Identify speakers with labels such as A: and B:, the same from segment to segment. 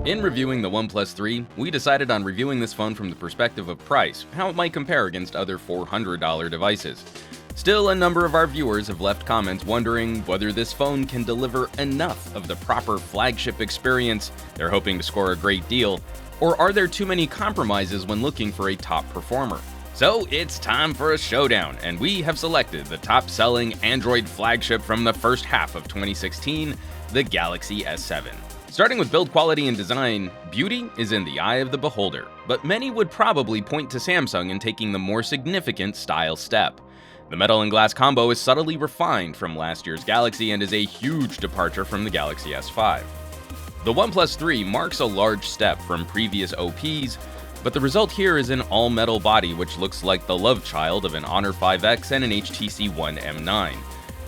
A: In reviewing the Oneplus 3, we decided on reviewing this phone from the perspective of price, how it might compare against other $400 devices. Still, a number of our viewers have left comments wondering whether this phone can deliver enough of the proper flagship experience they're hoping to score a great deal, or are there too many compromises when looking for a top performer? So it's time for a showdown, and we have selected the top-selling Android flagship from the first half of 2016, the Galaxy S7. Starting with build quality and design, beauty is in the eye of the beholder, but many would probably point to Samsung in taking the more significant style step. The metal and glass combo is subtly refined from last year's Galaxy and is a huge departure from the Galaxy S5. The Oneplus 3 marks a large step from previous OPs, but the result here is an all-metal body which looks like the love child of an Honor 5X and an HTC One M9.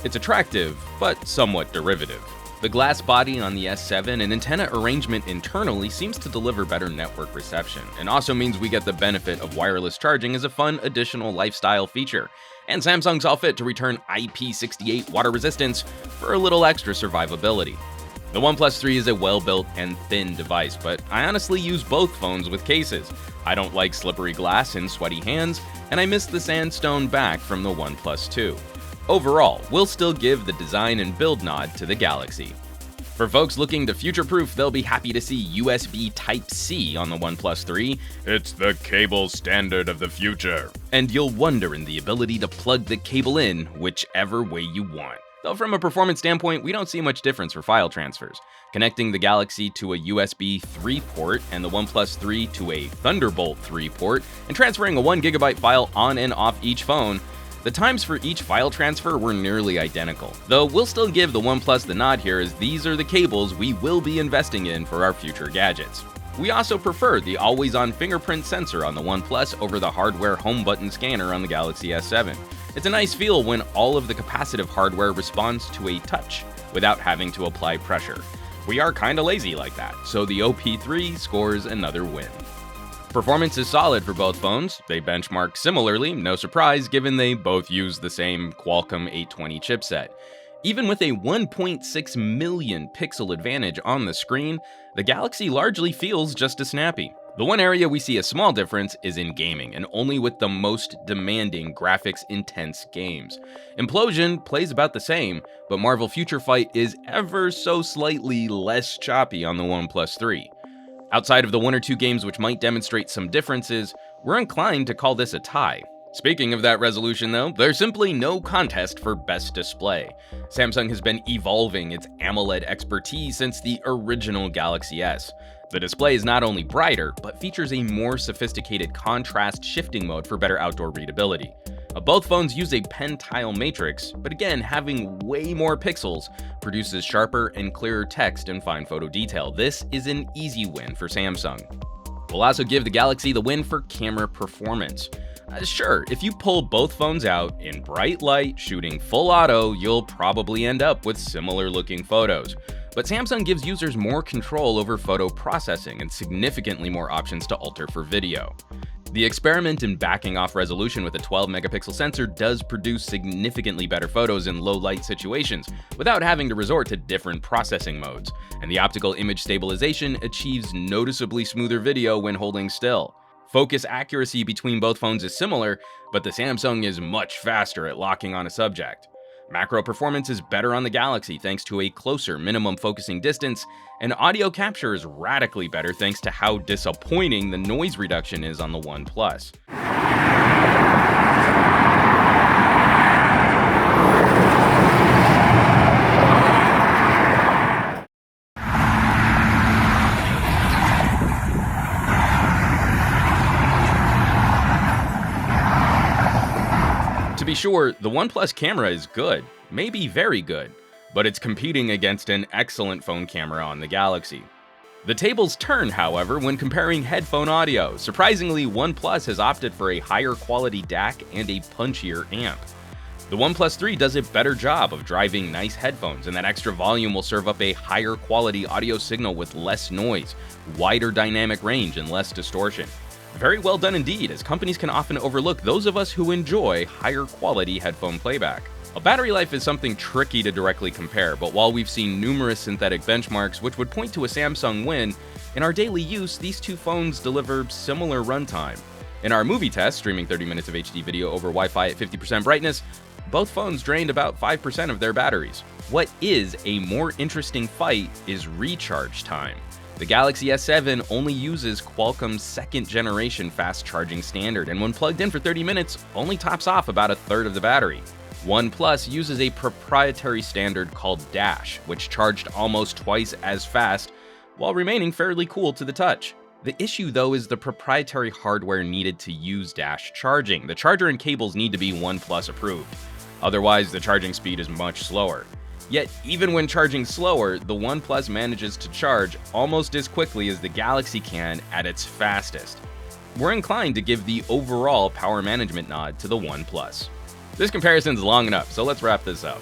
A: It's attractive, but somewhat derivative. The glass body on the S7 and antenna arrangement internally seems to deliver better network reception, and also means we get the benefit of wireless charging as a fun additional lifestyle feature. And Samsung saw fit to return IP68 water resistance for a little extra survivability. The Oneplus 3 is a well-built and thin device, but I honestly use both phones with cases. I don't like slippery glass and sweaty hands, and I miss the sandstone back from the Oneplus 2. Overall, we'll still give the design and build nod to the Galaxy. For folks looking to future-proof, they'll be happy to see USB Type-C on the Oneplus 3. It's the cable standard of the future. And you'll wonder in the ability to plug the cable in whichever way you want. Though from a performance standpoint, we don't see much difference for file transfers. Connecting the Galaxy to a USB 3 port and the Oneplus 3 to a Thunderbolt 3 port, and transferring a 1GB file on and off each phone, the times for each file transfer were nearly identical, though we'll still give the Oneplus the nod here as these are the cables we will be investing in for our future gadgets. We also prefer the always-on fingerprint sensor on the Oneplus over the hardware home button scanner on the Galaxy S7. It's a nice feel when all of the capacitive hardware responds to a touch without having to apply pressure. We are kinda lazy like that, so the OP3 scores another win. Performance is solid for both phones. They benchmark similarly, no surprise given they both use the same Qualcomm 820 chipset. Even with a 1.6 million pixel advantage on the screen, the Galaxy largely feels just as snappy. The one area we see a small difference is in gaming, and only with the most demanding graphics-intense games. Implosion plays about the same, but Marvel Future Fight is ever so slightly less choppy on the Oneplus 3. Outside of the one or two games which might demonstrate some differences, we're inclined to call this a tie. Speaking of that resolution though, there's simply no contest for best display. Samsung has been evolving its AMOLED expertise since the original Galaxy S. The display is not only brighter, but features a more sophisticated contrast shifting mode for better outdoor readability. Both phones use a pen-tile matrix, but again, having way more pixels produces sharper and clearer text and fine photo detail. This is an easy win for Samsung. We'll also give the Galaxy the win for camera performance. Sure, if you pull both phones out in bright light, shooting full auto, you'll probably end up with similar looking photos. But Samsung gives users more control over photo processing and significantly more options to alter for video. The experiment in backing off resolution with a 12-megapixel sensor does produce significantly better photos in low-light situations without having to resort to different processing modes, and the optical image stabilization achieves noticeably smoother video when holding still. Focus accuracy between both phones is similar, but the Samsung is much faster at locking on a subject. Macro performance is better on the Galaxy thanks to a closer minimum focusing distance, and audio capture is radically better thanks to how disappointing the noise reduction is on the Oneplus. To be sure, the Oneplus camera is good, maybe very good, but it's competing against an excellent phone camera on the Galaxy. The tables turn, however, when comparing headphone audio. Surprisingly, OnePlus has opted for a higher quality DAC and a punchier amp. The OnePlus 3 does a better job of driving nice headphones, and that extra volume will serve up a higher quality audio signal with less noise, wider dynamic range, and less distortion. Very well done indeed, as companies can often overlook those of us who enjoy higher quality headphone playback. A battery life is something tricky to directly compare, but while we've seen numerous synthetic benchmarks which would point to a Samsung win, In our daily use, these two phones deliver similar runtime. In our movie test, streaming 30 minutes of HD video over Wi-Fi at 50% brightness, both phones drained about 5% of their batteries. What is a more interesting fight is recharge time. The Galaxy S7 only uses Qualcomm's second generation fast charging standard, and when plugged in for 30 minutes, only tops off about a third of the battery. Oneplus uses a proprietary standard called Dash, which charged almost twice as fast, while remaining fairly cool to the touch. The issue, though, is the proprietary hardware needed to use Dash charging. The charger and cables need to be Oneplus approved. Otherwise, the charging speed is much slower. Yet, even when charging slower, the OnePlus manages to charge almost as quickly as the Galaxy can at its fastest. We're inclined to give the overall power management nod to the OnePlus. This comparison's long enough, so let's wrap this up.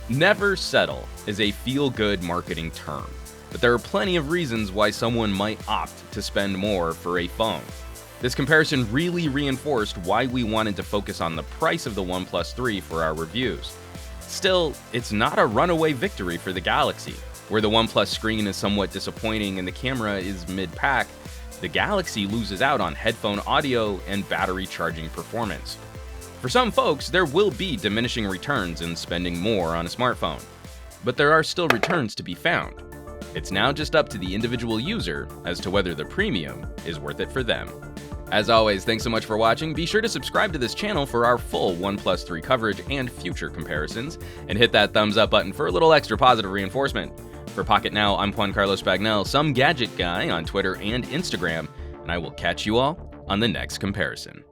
A: Never settle is a feel-good marketing term, but there are plenty of reasons why someone might opt to spend more for a phone. This comparison really reinforced why we wanted to focus on the price of the OnePlus 3 for our reviews. Still, it's not a runaway victory for the Galaxy. Where the OnePlus screen is somewhat disappointing and the camera is mid-pack, the Galaxy loses out on headphone audio and battery charging performance. For some folks, there will be diminishing returns in spending more on a smartphone, but there are still returns to be found. It's now just up to the individual user as to whether the premium is worth it for them. As always, thanks so much for watching. Be sure to subscribe to this channel for our full OnePlus 3 coverage and future comparisons, and hit that thumbs up button for a little extra positive reinforcement. For Pocketnow, I'm Juan Carlos Bagnell, some gadget guy on Twitter and Instagram, and I will catch you all on the next comparison.